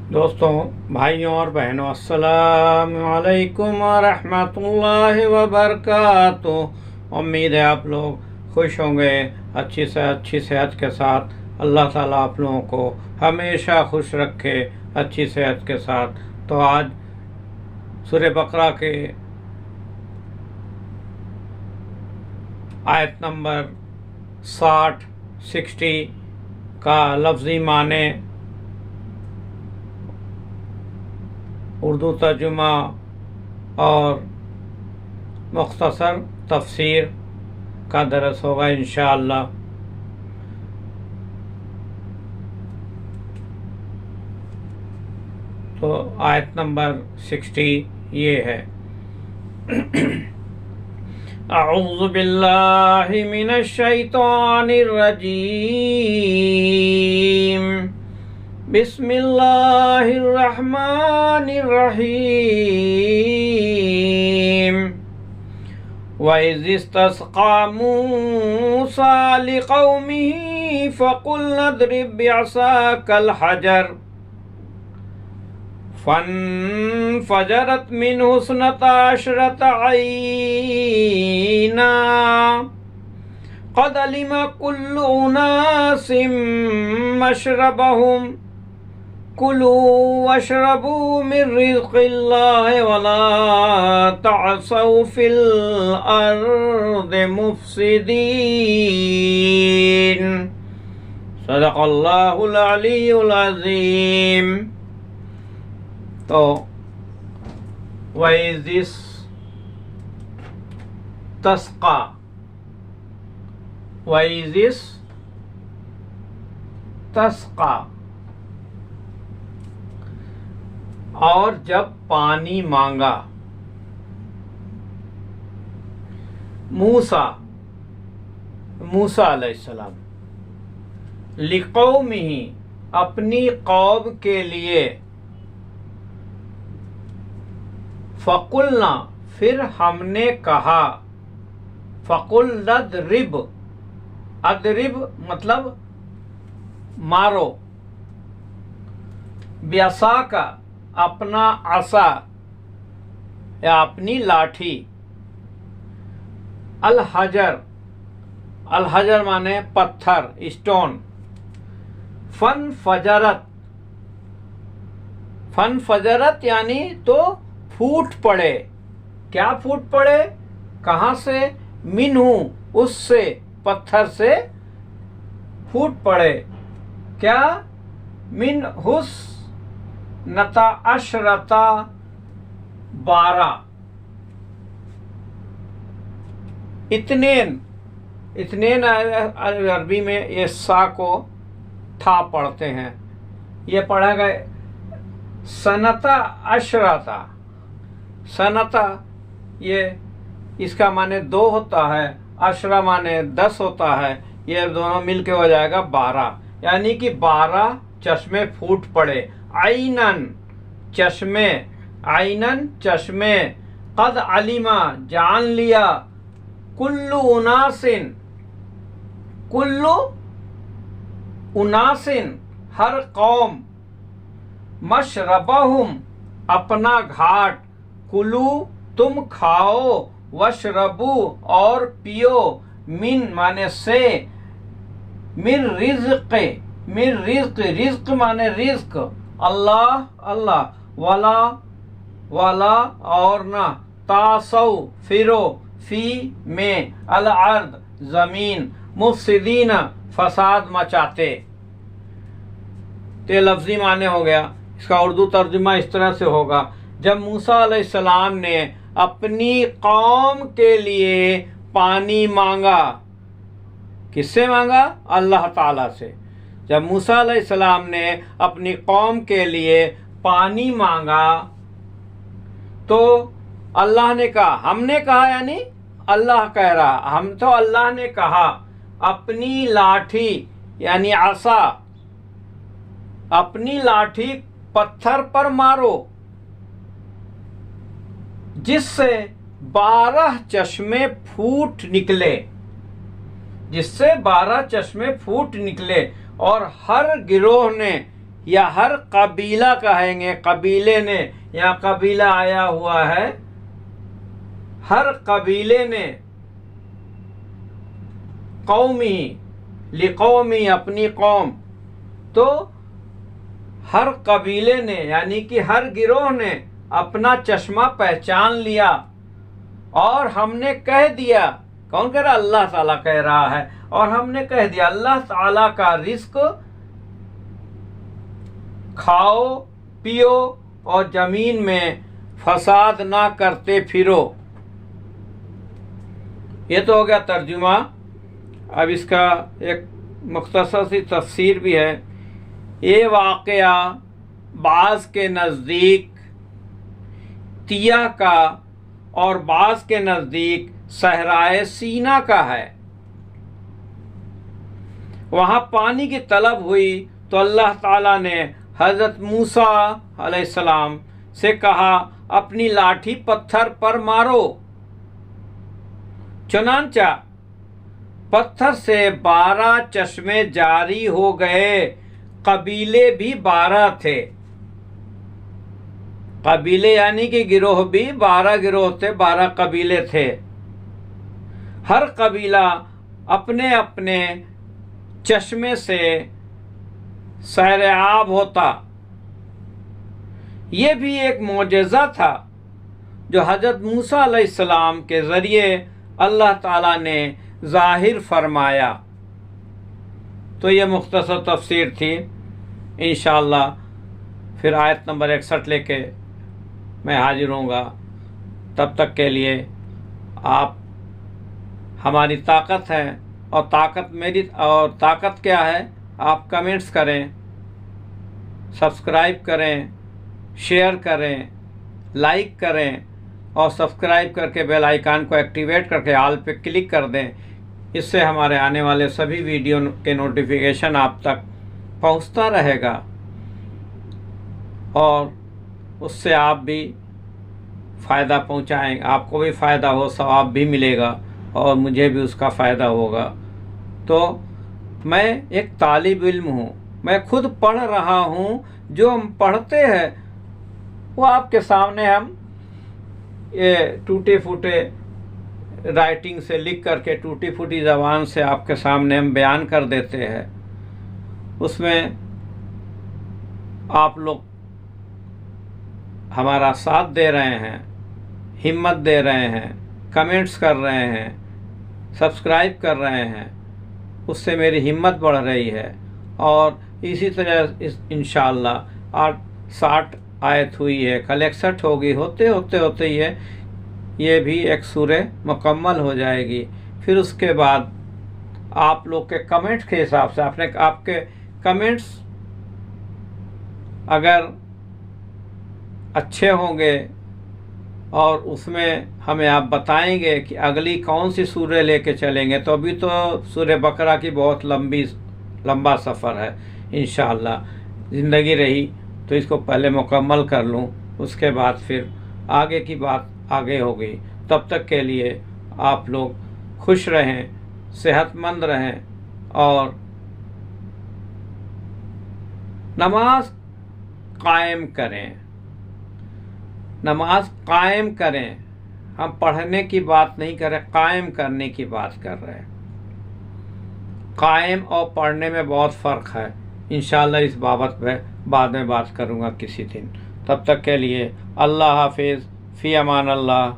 दोस्तों, भाइयों और बहनों, अस्सलाम वालेकुम रहमतुल्लाहि व बरकातुहू। उम्मीद है आप लोग खुश होंगे, अच्छी से अच्छी सेहत के साथ। अल्लाह ताला आप लोगों को हमेशा खुश रखे अच्छी सेहत के साथ। तो आज सूरह बकरा के आयत नंबर 60 का लफ्ज़ी माने, उर्दू तर्जुमा और मुख्तसर तफसीर का दरस होगा इंशाअल्लाह। तो आयत नंबर 60 ये है। अऊज़ु बिल्लाहि मिनश शैतानिर रजीम। बिस्मिल्लाहिर्रहमानिर्रहीम। वइज़ इस्तस्क़ा मूसा लिक़ौमिही फ़क़ुलना इज़रिब बिअसाकल हजर फ़न्फ़जरत मिन्हु इस्नता अशरता ऐना क़द अलिमा कुल्लु उनासिम मशरबहुम कुलू वशरबू मिन रिज़्क़िल्लाहि वला तअसौ फिल अर्दि मुफ़्सिदीन। सदक़ल्लाहुल अलीयुल अज़ीम। तो वइज़ इस्तस्क़ा, वइज़ इस्तस्क़ा, और जब पानी मांगा मूसा अलैहिस्सलाम, लिक़ौमिही, अपनी कौम के लिए, फ़क़ुलना, फिर हमने कहा, फ़क़ुलना इज़रिब, अदरिब मतलब मारो, बिअसाका, अपना असा या अपनी लाठी, अल हजर माने पत्थर, स्टोन। फन फजरत यानी तो फूट पड़े। क्या फूट पड़े? कहाँ से? मिन्हु, उससे, पत्थर से फूट पड़े। क्या? मिन हुस्नता अशरता, 12। इतनेन अरबी में ये सा को था पढ़ते हैं। ये पढ़ा गया सनता अशरता। सनता ये इसका माने 2 होता है, अशरा माने 10 होता है। ये दोनों मिलके हो जाएगा 12, यानी कि 12 चश्मे फूट पड़े। आइनन, चश्मे, आइनन चश्मे, कद अलिमा, जान लिया, कुल्लु उनासिन, हर कौम, मशरबहुम, अपना घाट, कुलू, तुम खाओ, वशरबू, और पियो, मिन माने से, मिन रिज़्क़, रिज़्क़ माने रिज़्क़, अल्लाह, वाला और ना, तासौ, फिरो, फी में, अल अर्द, जमीन, मुफ़्सिदीन, फसाद मचाते। ते लफ्ज़ी माने हो गया। इसका उर्दू तर्जुमा इस तरह से होगा, जब मूसा अलैहिस्सलाम ने अपनी कौम के लिए पानी मांगा। किससे मांगा? अल्लाह ताला से। जब मूसा अलैहिस्सलाम ने अपनी कौम के लिए पानी मांगा तो अल्लाह ने कहा, हमने कहा यानी अल्लाह कह रहा, हम तो अल्लाह ने कहा, अपनी लाठी यानी आसा, अपनी लाठी पत्थर पर मारो, जिससे 12 चश्मे फूट निकले, जिससे 12 चश्मे फूट निकले। और हर गिरोह ने या हर कबीला कहेंगे, कबीले ने, यहाँ कबीला आया हुआ है, हर कबीले ने, कौमी लिकौमी अपनी कौम, तो हर कबीले ने यानी कि हर गिरोह ने अपना चश्मा पहचान लिया और हमने कह दिया, कौन कह रहा? अल्लाह ताला कह रहा है, और हमने कह दिया अल्लाह ताला का रिस्क खाओ पियो और जमीन में फसाद ना करते फिरो। ये तो हो गया तर्जुमा। अब इसका एक मुख्तसर सी तफसीर भी है। ये वाक़या बाज़ के नज़दीक तिया का और बाज़ के नज़दीक सहराए सीना का है। वहाँ पानी की तलब हुई तो अल्लाह ताला ने हज़रत मूसा अलैहिस्सलाम से कहा अपनी लाठी पत्थर पर मारो। चुनांचा पत्थर से 12 चश्मे जारी हो गए। कबीले भी 12 थे। कबीले यानी कि गिरोह भी 12 गिरोह थे, 12 कबीले थे। हर कबीला अपने अपने चश्मे से सैराब होता। ये भी एक मोजज़ा था जो हज़रत मूसा अलैहिस्सलाम के ज़रिए अल्लाह ताला ने ज़ाहिर फरमाया। तो ये मुख्तसर तफसीर थी। इंशाअल्लाह फिर आयत नंबर 61 लेके मैं हाजिर होऊंगा। तब तक के लिए आप हमारी ताकत है, और ताकत मेरी, और ताकत क्या है? आप कमेंट्स करें, सब्सक्राइब करें, शेयर करें, लाइक करें, और सब्सक्राइब करके बेल आइकन को एक्टिवेट करके ऑल पे क्लिक कर दें। इससे हमारे आने वाले सभी वीडियो के नोटिफिकेशन आप तक पहुंचता रहेगा, और उससे आप भी फ़ायदा पहुंचाएंगे। आपको भी फ़ायदा हो, सवाब भी मिलेगा और मुझे भी उसका फ़ायदा होगा। तो मैं एक तालिब इल्म हूँ, मैं खुद पढ़ रहा हूँ। जो हम पढ़ते हैं वो आपके सामने हम ये टूटे फूटे राइटिंग से लिख करके, टूटी फूटी ज़बान से आपके सामने हम बयान कर देते हैं। उसमें आप लोग हमारा साथ दे रहे हैं, हिम्मत दे रहे हैं, कमेंट्स कर रहे हैं, सब्सक्राइब कर रहे हैं। उससे मेरी हिम्मत बढ़ रही है। और इसी तरह इंशाअल्लाह 60 आयत हुई है, कल 61 होगी, होते होते होते ये भी एक सूरह मुकम्मल हो जाएगी। फिर उसके बाद आप लोग के कमेंट्स के हिसाब से, आपके कमेंट्स अगर अच्छे होंगे और उसमें हमें आप बताएंगे कि अगली कौन सी सूरह लेके चलेंगे, तो अभी तो सूरह बकरा की बहुत लंबा सफ़र है। इंशाअल्लाह ज़िंदगी रही तो इसको पहले मुकम्मल कर लूँ, उसके बाद फिर आगे की बात आगे होगी। तब तक के लिए आप लोग खुश रहें, सेहतमंद रहें, और नमाज कायम करें। नमाज कायम करें। हम पढ़ने की बात नहीं कर रहे, कायम करने की बात कर रहे हैं। कायम और पढ़ने में बहुत फ़र्क है। इंशाअल्लाह इस बाबत में बाद में बात करूँगा किसी दिन। तब तक के लिए अल्लाह हाफिज़, फ़ी अमान अल्लाह।